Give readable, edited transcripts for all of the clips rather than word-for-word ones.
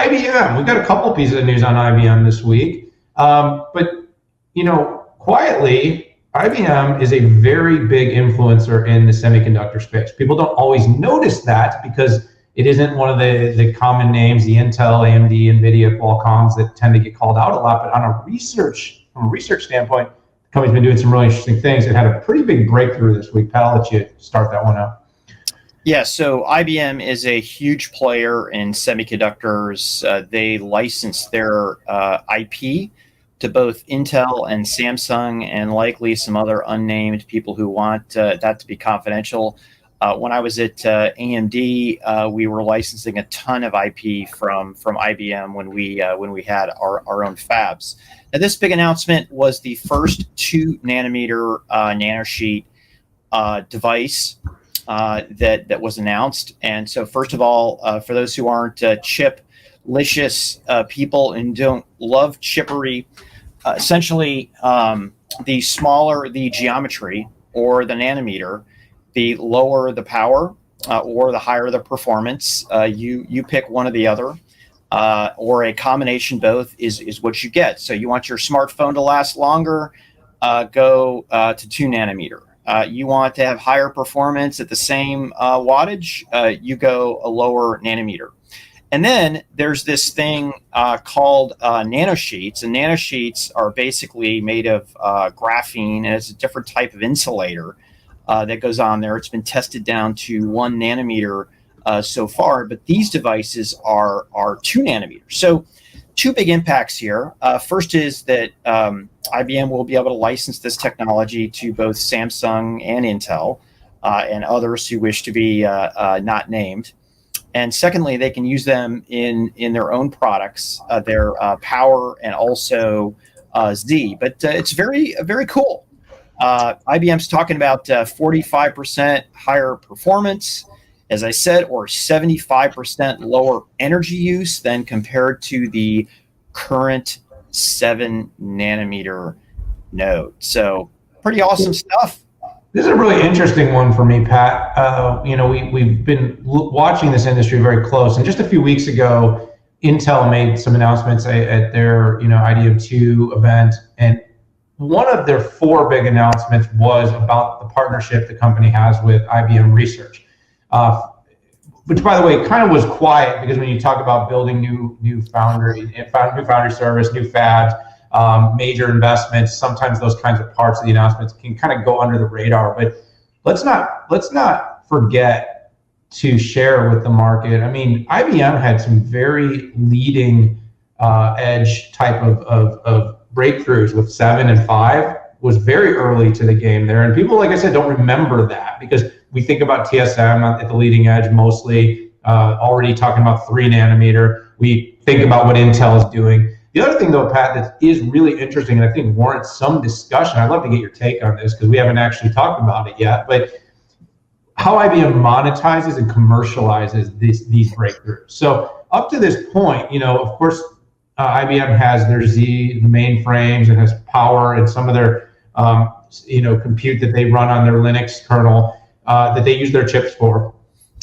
IBM, we've got a couple pieces of news on IBM this week. But, quietly, IBM is a very big influencer in the semiconductor space. People don't always notice that because it isn't one of the common names, the Intel, AMD, NVIDIA, Qualcomms that tend to get called out a lot. But from a research standpoint, the company's been doing some really interesting things. It had a pretty big breakthrough this week. Pat, I'll let you start that one out. Yeah, so IBM is a huge player in semiconductors. They license their IP to both Intel and Samsung and likely some other unnamed people who want that to be confidential. When I was at AMD, we were licensing a ton of IP from IBM when we had our own fabs. Now, this big announcement was the first 2nm nanosheet device that was announced. And so, first of all, for those who aren't chip-licious people and don't love chippery, essentially, the smaller the geometry or the nanometer, the lower the power or the higher the performance. You pick one or the other, or a combination both is what you get. So you want your smartphone to last longer, go to 2nm. You want to have higher performance at the same wattage, you go a lower nanometer. And then there's this thing called nanosheets, and nanosheets are basically made of graphene, and it's a different type of insulator that goes on there. It's been tested down to 1nm so far, but these devices are 2nm. So two big impacts here. First is that IBM will be able to license this technology to both Samsung and Intel and others who wish to be not named. And secondly, they can use them in their own products, their Power and also Z. But it's very, very cool. IBM's talking about 45% higher performance, as I said, or 75% lower energy use than compared to the current 7nm node. So pretty awesome stuff. This is a really interesting one for me, Pat. We've been watching this industry very close, and just a few weeks ago, Intel made some announcements at their IBM 2 event, and one of their four big announcements was about the partnership the company has with IBM Research, which, by the way, kind of was quiet because when you talk about building new foundry service, new fabs, major investments, sometimes those kinds of parts of the announcements can kind of go under the radar. But let's not forget to share with the market. I mean, IBM had some very leading edge type of breakthroughs with 7 and 5. Was very early to the game there, and people, like I said, don't remember that because we think about TSM at the leading edge mostly, already talking about 3nm. We think about what Intel is doing. The other thing, though, Pat, that is really interesting and I think warrants some discussion, I'd love to get your take on this because we haven't actually talked about it yet, but how IBM monetizes and commercializes these breakthroughs. So up to this point, of course, IBM has their Z, the mainframes, and has Power and some of their compute that they run on their Linux kernel that they use their chips for.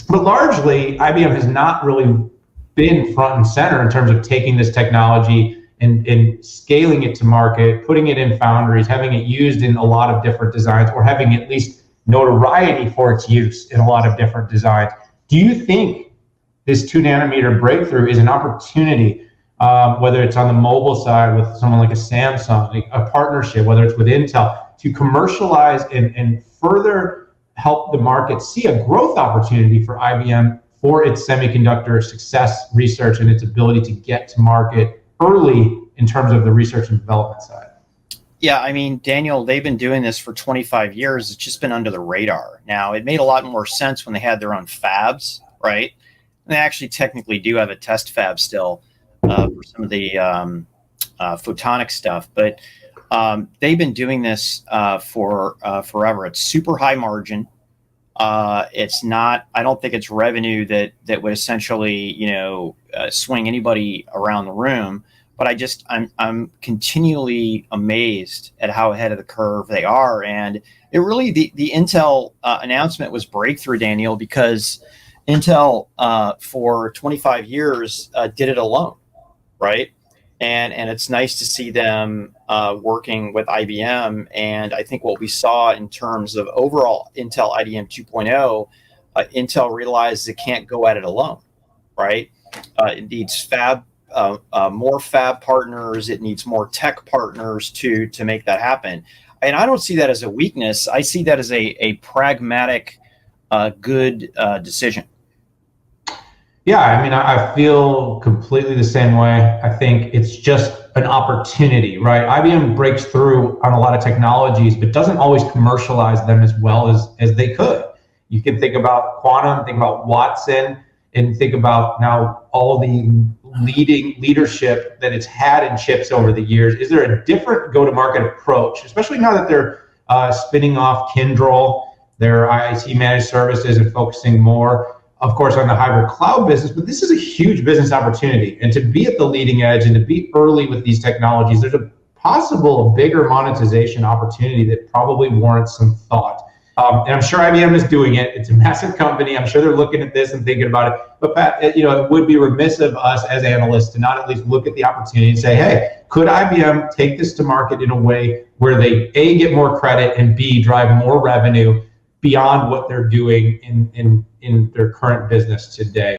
But largely, IBM has not really been front and center in terms of taking this technology and scaling it to market, putting it in foundries, having it used in a lot of different designs, or having at least notoriety for its use in a lot of different designs. Do you think this 2nm breakthrough is an opportunity, whether it's on the mobile side with someone like a Samsung, a partnership, whether it's with Intel, to commercialize and further help the market see a growth opportunity for IBM for its semiconductor success research and its ability to get to market early in terms of the research and development side? Yeah, I mean, Daniel, they've been doing this for 25 years. It's just been under the radar. Now, it made a lot more sense when they had their own fabs, right? And they actually technically do have a test fab still for some of the photonic stuff, but they've been doing this for forever. It's super high margin. It's not, I don't think it's revenue that would essentially, swing anybody around the room, but I'm continually amazed at how ahead of the curve they are. And it really, the Intel announcement was breakthrough, Daniel, because Intel for 25 years did it alone, right? And it's nice to see them working with IBM. And I think what we saw in terms of overall Intel IDM 2.0, Intel realized it can't go at it alone, right? It needs more fab partners. It needs more tech partners to make that happen. And I don't see that as a weakness. I see that as a pragmatic, good decision. Yeah, I mean, I feel completely the same way. I think it's just an opportunity, right? IBM breaks through on a lot of technologies, but doesn't always commercialize them as well as they could. You can think about quantum, think about Watson, and think about now all the leadership that it's had in chips over the years. Is there a different go-to-market approach, especially now that they're spinning off Kyndryl, their IIT managed services, and focusing more, of course, on the hybrid cloud business? But this is a huge business opportunity. And to be at the leading edge and to be early with these technologies, there's a bigger monetization opportunity that probably warrants some thought. And I'm sure IBM is doing it. It's a massive company. I'm sure they're looking at this and thinking about it. But Pat, it would be remiss of us as analysts to not at least look at the opportunity and say, hey, could IBM take this to market in a way where they, A, get more credit, and B, drive more revenue beyond what they're doing in their current business today?